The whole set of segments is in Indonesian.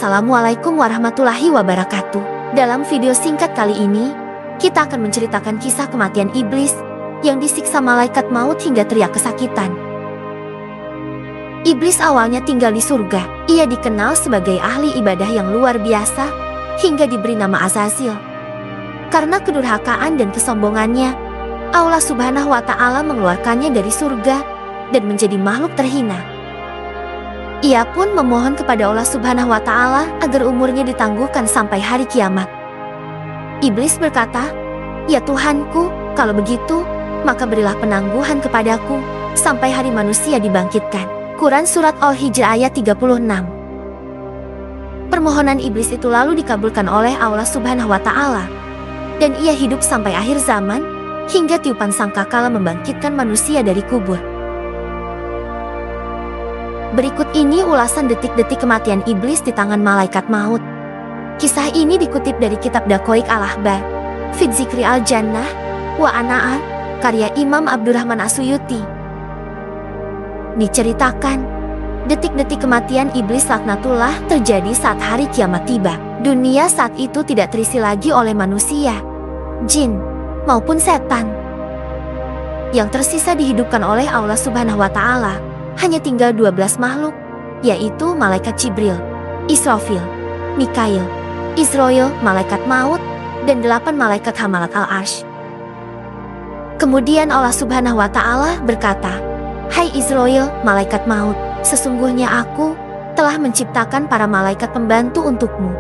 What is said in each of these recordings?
Assalamualaikum warahmatullahi wabarakatuh. Dalam video singkat kali ini, kita akan menceritakan kisah kematian iblis yang disiksa malaikat maut hingga teriak kesakitan. Iblis awalnya tinggal di surga. Ia dikenal sebagai ahli ibadah yang luar biasa hingga diberi nama Azazil. Karena kedurhakaan dan kesombongannya, Allah Subhanahu wa Ta'ala mengeluarkannya dari surga dan menjadi makhluk terhina. Ia pun memohon kepada Allah Subhanahu wa Ta'ala agar umurnya ditangguhkan sampai hari kiamat. Iblis berkata, "Ya Tuhanku, kalau begitu, maka berilah penangguhan kepadaku sampai hari manusia dibangkitkan." Quran Surat Al-Hijr ayat 36. Permohonan iblis itu lalu dikabulkan oleh Allah Subhanahu wa Ta'ala, dan ia hidup sampai akhir zaman hingga tiupan sangkakala membangkitkan manusia dari kubur. Berikut ini ulasan detik-detik kematian iblis di tangan malaikat maut. Kisah ini dikutip dari kitab Daqaiq al-Ahbar, fi Dzikri al-Jannah wa Ana'ar, karya Imam Abdurrahman As-Suyuti. Diceritakan, detik-detik kematian iblis laknatullah terjadi saat hari kiamat tiba. Dunia saat itu tidak terisi lagi oleh manusia, jin, maupun setan. Yang tersisa dihidupkan oleh Allah Subhanahu wa Ta'ala. Hanya tinggal 12 makhluk, yaitu malaikat Jibril, Israfil, Mikail, Israel, malaikat maut, dan 8 malaikat hamalat al-Arsh. Kemudian Allah Subhanahu wa Ta'ala berkata, "Hai Israel, malaikat maut, sesungguhnya aku telah menciptakan para malaikat pembantu untukmu,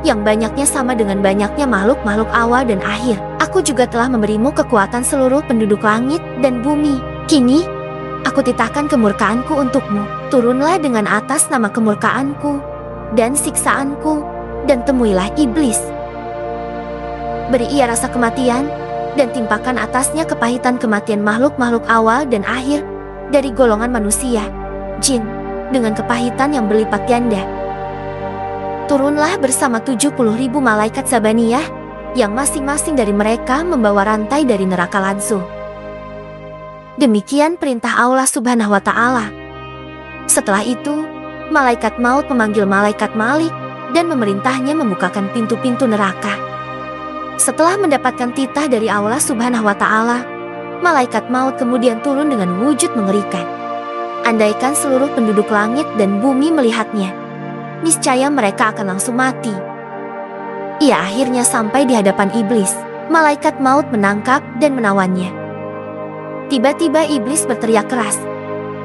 yang banyaknya sama dengan banyaknya makhluk-makhluk awal dan akhir. Aku juga telah memberimu kekuatan seluruh penduduk langit dan bumi. Kini, aku titahkan kemurkaanku untukmu. Turunlah dengan atas nama kemurkaanku dan siksaanku, dan temuilah iblis. Beri ia rasa kematian, dan timpakan atasnya kepahitan kematian makhluk-makhluk awal dan akhir dari golongan manusia, jin, dengan kepahitan yang berlipat ganda. Turunlah bersama 70.000 malaikat Zabaniyah, yang masing-masing dari mereka membawa rantai dari neraka Ladzul." Demikian perintah Allah Subhanahu wa Ta'ala. Setelah itu, malaikat maut memanggil malaikat Malik dan memerintahnya membukakan pintu-pintu neraka. Setelah mendapatkan titah dari Allah Subhanahu wa Ta'ala, malaikat maut kemudian turun dengan wujud mengerikan. Andaikan seluruh penduduk langit dan bumi melihatnya, niscaya mereka akan langsung mati. Ia akhirnya sampai di hadapan iblis. Malaikat maut menangkap dan menawannya. Tiba-tiba iblis berteriak keras,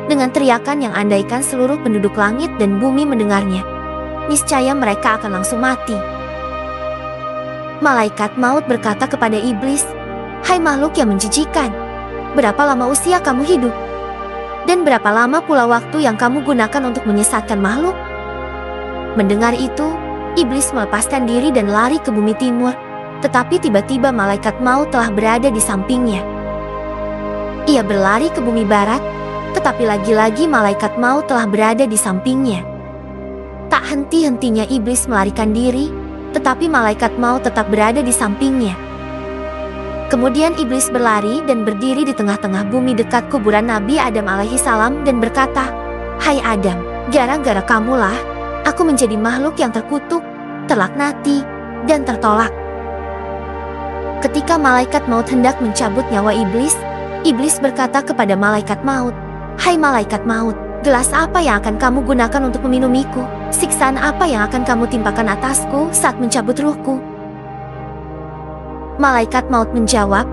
dengan teriakan yang andaikan seluruh penduduk langit dan bumi mendengarnya, niscaya mereka akan langsung mati. Malaikat maut berkata kepada iblis, "Hai makhluk yang menjijikan, berapa lama usia kamu hidup? Dan berapa lama pula waktu yang kamu gunakan untuk menyesatkan makhluk?" Mendengar itu, iblis melepaskan diri dan lari ke bumi timur, tetapi tiba-tiba malaikat maut telah berada di sampingnya. Ia berlari ke bumi barat, tetapi lagi-lagi malaikat maut telah berada di sampingnya. Tak henti-hentinya iblis melarikan diri, tetapi malaikat maut tetap berada di sampingnya. Kemudian iblis berlari dan berdiri di tengah-tengah bumi dekat kuburan Nabi Adam alaihi salam dan berkata, "Hai Adam, gara-gara kamulah aku menjadi makhluk yang terkutuk, terlaknati, dan tertolak." Ketika malaikat maut hendak mencabut nyawa iblis, iblis berkata kepada malaikat maut, "Hai malaikat maut, gelas apa yang akan kamu gunakan untuk meminumiku? Siksaan apa yang akan kamu timpakan atasku saat mencabut ruhku?" Malaikat maut menjawab,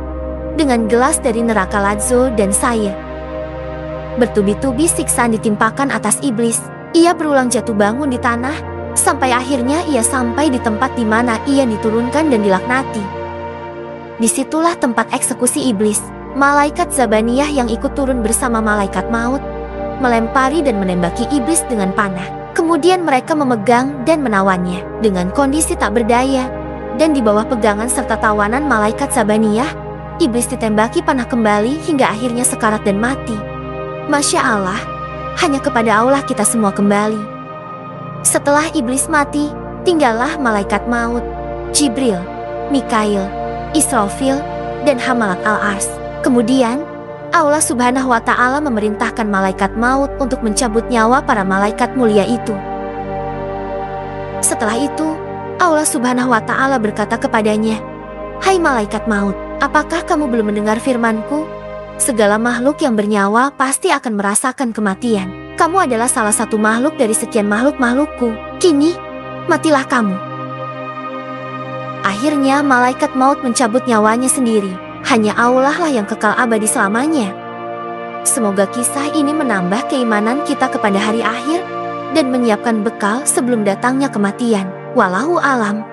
"Dengan gelas dari neraka Ladzul dan saya." Bertubi-tubi siksaan ditimpakan atas iblis. Ia berulang jatuh bangun di tanah, sampai akhirnya ia sampai di tempat di mana ia diturunkan dan dilaknati. Disitulah tempat eksekusi iblis. Malaikat Zabaniyah yang ikut turun bersama malaikat maut melempari dan menembaki iblis dengan panah. Kemudian mereka memegang dan menawannya. Dengan kondisi tak berdaya dan di bawah pegangan serta tawanan malaikat Zabaniyah, iblis ditembaki panah kembali hingga akhirnya sekarat dan mati. Masya Allah, hanya kepada Allah kita semua kembali. Setelah iblis mati, tinggallah malaikat maut, Jibril, Mikail, Israfil, dan hamalat al-Arsh. Kemudian, Allah Subhanahu wa Ta'ala memerintahkan malaikat maut untuk mencabut nyawa para malaikat mulia itu. Setelah itu, Allah Subhanahu wa Ta'ala berkata kepadanya, "Hai malaikat maut, apakah kamu belum mendengar firman-Ku? Segala makhluk yang bernyawa pasti akan merasakan kematian. Kamu adalah salah satu makhluk dari sekian makhluk-makhlukku. Kini, matilah kamu." Akhirnya malaikat maut mencabut nyawanya sendiri. Hanya Allah lah yang kekal abadi selamanya. Semoga kisah ini menambah keimanan kita kepada hari akhir dan menyiapkan bekal sebelum datangnya kematian. Wallahu alam.